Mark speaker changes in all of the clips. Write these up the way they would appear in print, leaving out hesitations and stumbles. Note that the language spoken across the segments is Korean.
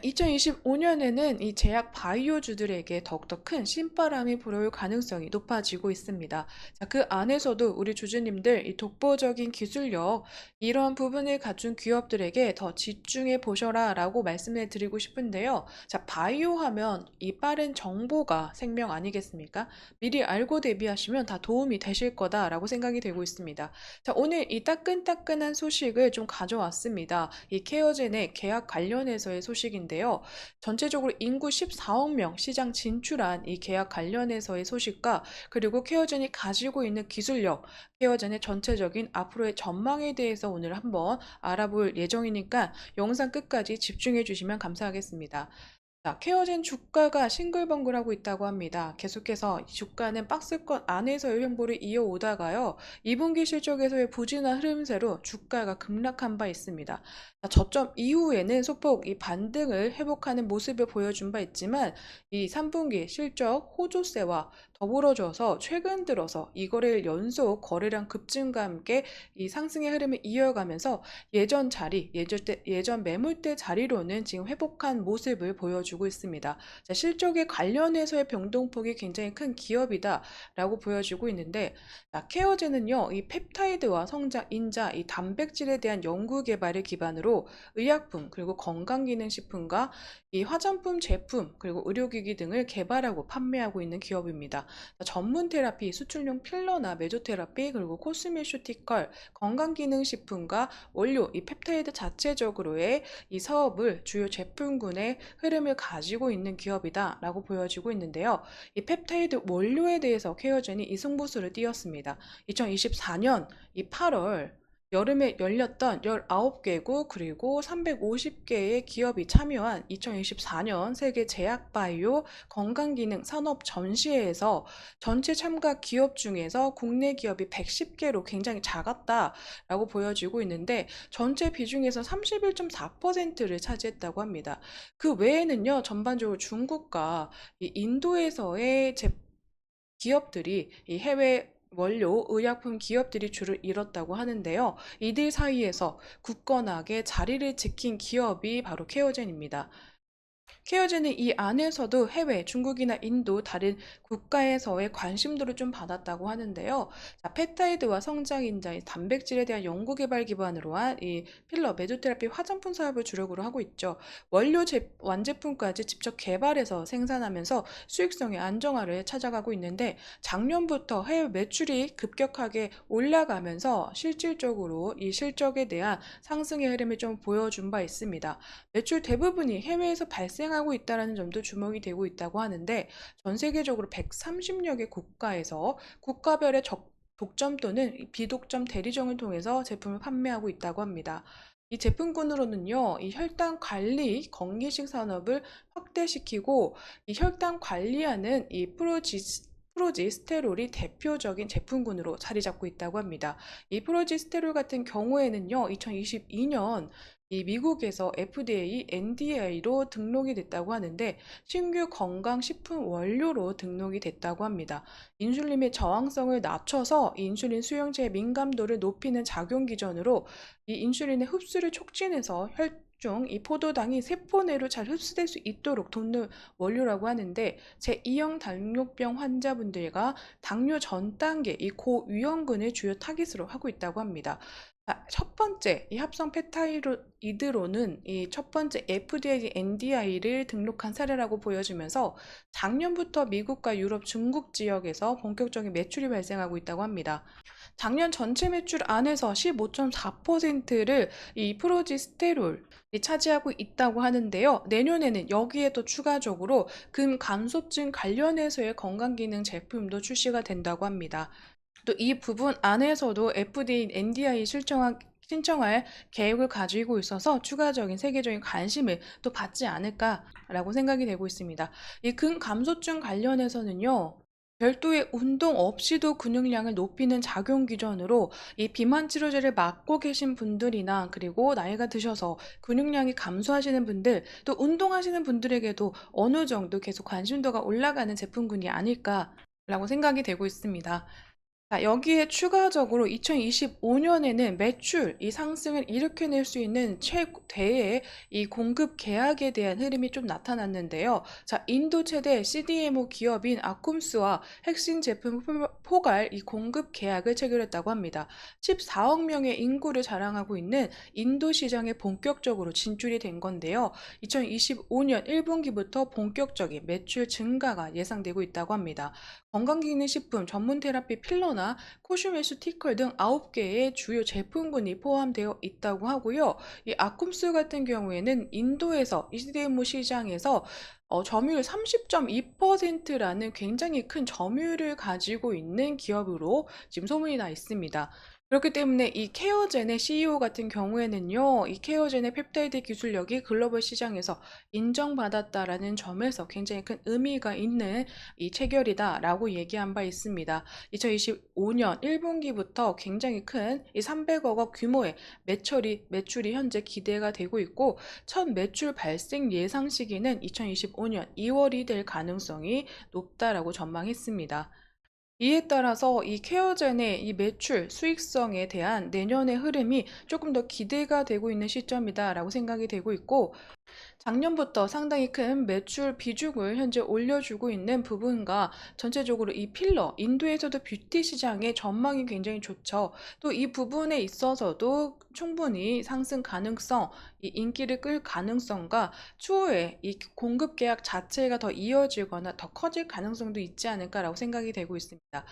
Speaker 1: 2025년에는 이 제약 바이오주들에게 더욱더 큰 신바람이 불어올 가능성이 높아지고 있습니다. 그 안에서도 우리 주주님들 이 독보적인 기술력, 이런 부분을 갖춘 기업들에게 더 집중해 보셔라 라고 말씀을 드리고 싶은데요. 바이오 하면 이 빠른 정보가 생명 아니겠습니까? 미리 알고 대비하시면 다 도움이 되실 거다라고 생각이 되고 있습니다. 오늘 이 따끈따끈한 소식을 좀 가져왔습니다. 이 케어젠의 계약 관련해서의 소식인데요. 전체적으로 인구 14억 명 시장 진출한 이 계약 관련해서의 소식과, 그리고 케어젠이 가지고 있는 기술력, 케어젠의 전체적인 앞으로의 전망에 대해서 오늘 한번 알아볼 예정이니까 영상 끝까지 집중해 주시면 감사하겠습니다. 케어젠 주가가 싱글벙글하고 있다고 합니다. 계속해서 이 주가는 박스권 안에서의 횡보를 이어오다가요, 2분기 실적에서의 부진한 흐름세로 주가가 급락한 바 있습니다. 저점 이후에는 소폭 이 반등을 회복하는 모습을 보여준 바 있지만, 이 3분기 실적 호조세와 더불어져서 최근 들어서 이 거래일 연속 거래량 급증과 함께 이 상승의 흐름을 이어가면서 예전 자리, 예전 매물대 자리로는 지금 회복한 모습을 보여주고 있습니다. 실적에 관련해서의 변동폭이 굉장히 큰 기업이다라고 보여지고 있는데, 케어젠은요, 이 펩타이드와 성장 인자, 이 단백질에 대한 연구 개발을 기반으로 의약품, 그리고 건강기능식품과 이 화장품 제품, 그리고 의료기기 등을 개발하고 판매하고 있는 기업입니다. 전문 테라피, 수출용 필러나 메조테라피, 그리고 코스메쇼티컬, 건강기능식품과 원료, 이 펩타이드 자체적으로의 이 사업을 주요 제품군의 흐름을 가지고 있는 기업이다라고 보여지고 있는데요. 이 펩타이드 원료에 대해서 케어젠이 이 승부수를 띄었습니다. 2024년 이 8월 여름에 열렸던 19개국 그리고 350개의 기업이 참여한 2024년 세계 제약바이오 건강기능 산업 전시회에서 전체 참가 기업 중에서 국내 기업이 110개로 굉장히 작았다라고 보여지고 있는데, 전체 비중에서 31.4%를 차지했다고 합니다. 그 외에는요, 전반적으로 중국과 이 인도에서의 기업들이 이 해외 원료 의약품 기업들이 주를 이뤘다고 하는데요. 이들 사이에서 굳건하게 자리를 지킨 기업이 바로 케어젠입니다. 케어젠은 이 안에서도 해외, 중국이나 인도 다른 국가에서의 관심도를 좀 받았다고 하는데요. 펩타이드와 성장인자의 단백질에 대한 연구개발 기반으로 한 이 필러, 메조테라피 화장품 사업을 주력으로 하고 있죠. 완제품까지 직접 개발해서 생산하면서 수익성의 안정화를 찾아가고 있는데, 작년부터 해외 매출이 급격하게 올라가면서 실질적으로 이 실적에 대한 상승의 흐름을 좀 보여준 바 있습니다. 매출 대부분이 해외에서 발생하고 있다는 점도 주목이 되고 있다고 하는데, 전 세계적으로 130여 개 국가에서 국가별의 독점 또는 비독점 대리점을 통해서 제품을 판매하고 있다고 합니다. 이 제품군으로는요, 이 혈당 관리, 건기식 산업을 확대시키고, 이 혈당 관리하는 이 프로지스테롤이 대표적인 제품군으로 자리 잡고 있다고 합니다. 이 프로지스테롤 같은 경우에는요, 2022년 이 미국에서 FDA, NDA로 등록이 됐다고 하는데, 신규 건강식품 원료로 등록이 됐다고 합니다. 인슐린의 저항성을 낮춰서 인슐린 수용체의 민감도를 높이는 작용 기전으로 이 인슐린의 흡수를 촉진해서 혈중 이 포도당이 세포 내로 잘 흡수될 수 있도록 돕는 원료라고 하는데, 제2형 당뇨병 환자분들과 당뇨 전 단계 이 고위험군을 주요 타깃으로 하고 있다고 합니다. 첫 번째, 이 합성 펩타이드로는 이 첫 번째 FDA, NDI를 등록한 사례라고 보여지면서 작년부터 미국과 유럽, 중국 지역에서 본격적인 매출이 발생하고 있다고 합니다. 작년 전체 매출 안에서 15.4%를 이 프로지스테롤이 차지하고 있다고 하는데요. 내년에는 여기에 또 추가적으로 근감소증 관련해서의 건강기능 제품도 출시가 된다고 합니다. 또 이 부분 안에서도 FDA, NDI 신청할 계획을 가지고 있어서 추가적인 세계적인 관심을 또 받지 않을까라고 생각이 되고 있습니다. 이 근감소증 관련해서는요, 별도의 운동 없이도 근육량을 높이는 작용 기전으로 이 비만 치료제를 맞고 계신 분들이나, 그리고 나이가 드셔서 근육량이 감소하시는 분들, 또 운동하시는 분들에게도 어느 정도 계속 관심도가 올라가는 제품군이 아닐까라고 생각이 되고 있습니다. 자, 여기에 추가적으로 2025년에는 매출 이 상승을 일으켜낼 수 있는 최대의 이 공급 계약에 대한 흐름이 좀 나타났는데요. 자, 인도 최대 CDMO 기업인 아쿰스와 핵심 제품 포괄 이 공급 계약을 체결했다고 합니다. 14억 명의 인구를 자랑하고 있는 인도 시장에 본격적으로 진출이 된 건데요. 2025년 1분기부터 본격적인 매출 증가가 예상되고 있다고 합니다. 건강기능식품, 전문 테라피 필러나 코슈메수티컬 등 9개의 주요 제품군이 포함되어 있다고 하고요. 이 아쿰스 같은 경우에는 인도에서 ECDMO 시장에서 점유율 30.2%라는 굉장히 큰 점유율을 가지고 있는 기업으로 지금 소문이 나 있습니다. 그렇기 때문에 이 케어젠의 CEO 같은 경우에는요, 이 케어젠의 펩타이드 기술력이 글로벌 시장에서 인정받았다라는 점에서 굉장히 큰 의미가 있는 이 체결이다라고 얘기한 바 있습니다. 2025년 1분기부터 굉장히 큰 이 300억 원 규모의 매출이 현재 기대가 되고 있고, 첫 매출 발생 예상 시기는 2025년 2월이 될 가능성이 높다라고 전망했습니다. 이에 따라서 이 케어젠의 이 매출 수익성에 대한 내년의 흐름이 조금 더 기대가 되고 있는 시점이다라고 생각이 되고 있고, 작년부터 상당히 큰 매출 비중을 현재 올려주고 있는 부분과 전체적으로 이 필러, 인도에서도 뷰티 시장의 전망이 굉장히 좋죠. 또 이 부분에 있어서도 충분히 상승 가능성, 이 인기를 끌 가능성과 추후에 이 공급 계약 자체가 더 이어지거나 더 커질 가능성도 있지 않을까라고 생각이 되고 있습니다.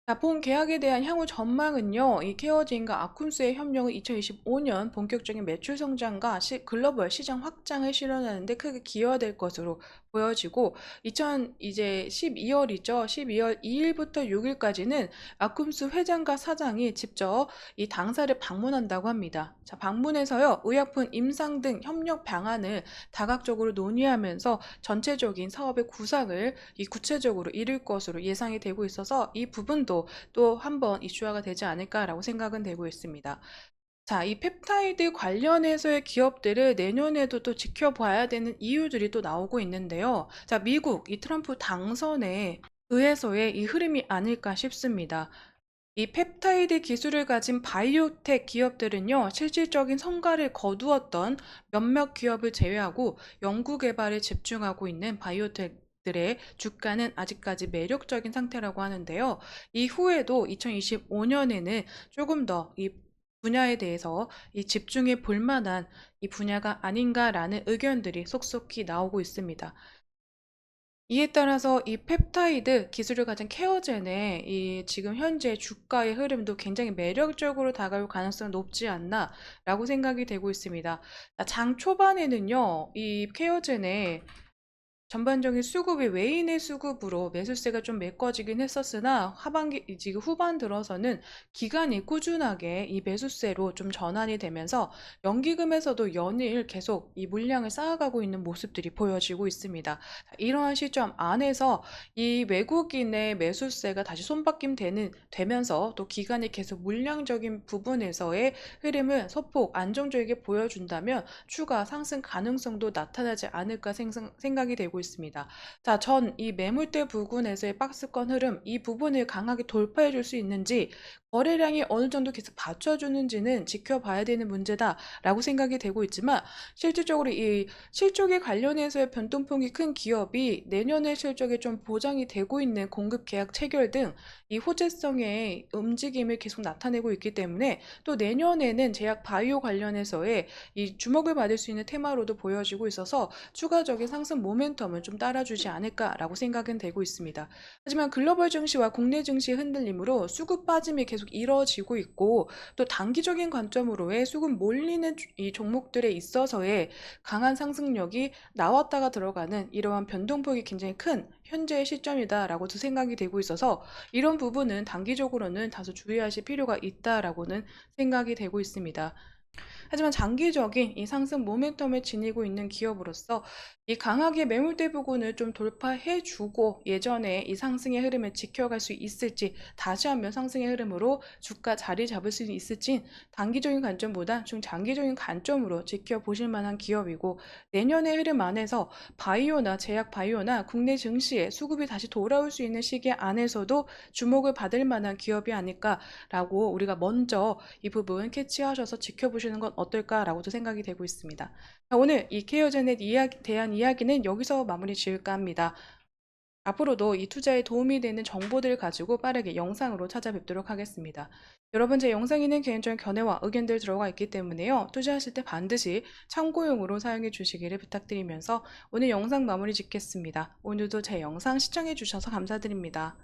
Speaker 1: 자, 본 계약에 대한 향후 전망은요, 이 케어진과 아쿰스의 협력은 2025년 본격적인 매출 성장과 글로벌 시장 확장을 실현하는 데 크게 기여될 것으로 보여지고, 이제 12월이죠. 12월 2일부터 6일까지는 아쿰스 회장과 사장이 직접 이 당사를 방문한다고 합니다. 자, 방문해서요, 의약품 임상 등 협력 방안을 다각적으로 논의하면서 전체적인 사업의 구상을 이 구체적으로 이룰 것으로 예상이 되고 있어서 이 부분도 또 한번 이슈화가 되지 않을까라고 생각은 되고 있습니다. 자, 이 펩타이드 관련해서의 기업들을 내년에도 또 지켜봐야 되는 이유들이 또 나오고 있는데요. 자, 미국 이 트럼프 당선에 의해서의 이 흐름이 아닐까 싶습니다. 이 펩타이드 기술을 가진 바이오텍 기업들은요, 실질적인 성과를 거두었던 몇몇 기업을 제외하고 연구 개발에 집중하고 있는 바이오텍들의 주가는 아직까지 매력적인 상태라고 하는데요. 이후에도 2025년에는 조금 더 이 분야에 대해서 이 집중해 볼 만한 이 분야가 아닌가라는 의견들이 속속히 나오고 있습니다. 이에 따라서 이 펩타이드 기술을 가진 케어젠의 이 지금 현재 주가의 흐름도 굉장히 매력적으로 다가올 가능성이 높지 않나라고 생각이 되고 있습니다. 장 초반에는요, 이 케어젠의 전반적인 수급이 외인의 수급으로 매수세가 좀 메꿔지긴 했었으나 지금 후반 들어서는 기간이 꾸준하게 이 매수세로 좀 전환이 되면서 연기금에서도 연일 계속 이 물량을 쌓아가고 있는 모습들이 보여지고 있습니다. 이러한 시점 안에서 이 외국인의 매수세가 다시 손바뀜 되면서 또 기간이 계속 물량적인 부분에서의 흐름을 소폭 안정적이게 보여준다면 추가 상승 가능성도 나타나지 않을까 생각이 되고 있습니다. 자, 전 이 매물대 부근에서의 박스권 흐름, 이 부분을 강하게 돌파해 줄 수 있는지, 거래량이 어느 정도 계속 받쳐주는지는 지켜봐야 되는 문제다라고 생각이 되고 있지만, 실질적으로 이 실적에 관련해서의 변동폭이 큰 기업이 내년의 실적에 좀 보장이 되고 있는 공급 계약 체결 등 이 호재성의 움직임을 계속 나타내고 있기 때문에, 또 내년에는 제약 바이오 관련해서의 이 주목을 받을 수 있는 테마로도 보여지고 있어서 추가적인 상승 모멘텀을 좀 따라주지 않을까라고 생각은 되고 있습니다. 하지만 글로벌 증시와 국내 증시의 흔들림으로 수급 빠짐이 계속 이뤄지고 있고, 또 단기적인 관점으로의 수급 몰리는 이 종목들에 있어서의 강한 상승력이 나왔다가 들어가는 이러한 변동폭이 굉장히 큰 현재의 시점이다라고도 생각이 되고 있어서, 이런 부분은 단기적으로는 다소 주의하실 필요가 있다라고는 생각이 되고 있습니다. 하지만 장기적인 이 상승 모멘텀을 지니고 있는 기업으로서 이 강하게 매물대 부분을 좀 돌파해 주고 예전에 이 상승의 흐름을 지켜갈 수 있을지, 다시 한번 상승의 흐름으로 주가 자리 잡을 수 있을지 단기적인 관점보다 중장기적인 관점으로 지켜보실 만한 기업이고, 내년의 흐름 안에서 바이오나 제약 바이오나 국내 증시에 수급이 다시 돌아올 수 있는 시기 안에서도 주목을 받을 만한 기업이 아닐까라고, 우리가 먼저 이 부분 캐치하셔서 지켜보시는 건 어떨까라고도 생각이 되고 있습니다. 자, 오늘 이 케어제넷 대한 이야기는 여기서 마무리 지을까 합니다. 앞으로도 이 투자에 도움이 되는 정보들을 가지고 빠르게 영상으로 찾아뵙도록 하겠습니다. 여러분, 제 영상에는 개인적인 견해와 의견들 들어가 있기 때문에요. 투자하실 때 반드시 참고용으로 사용해 주시기를 부탁드리면서 오늘 영상 마무리 짓겠습니다. 오늘도 제 영상 시청해 주셔서 감사드립니다.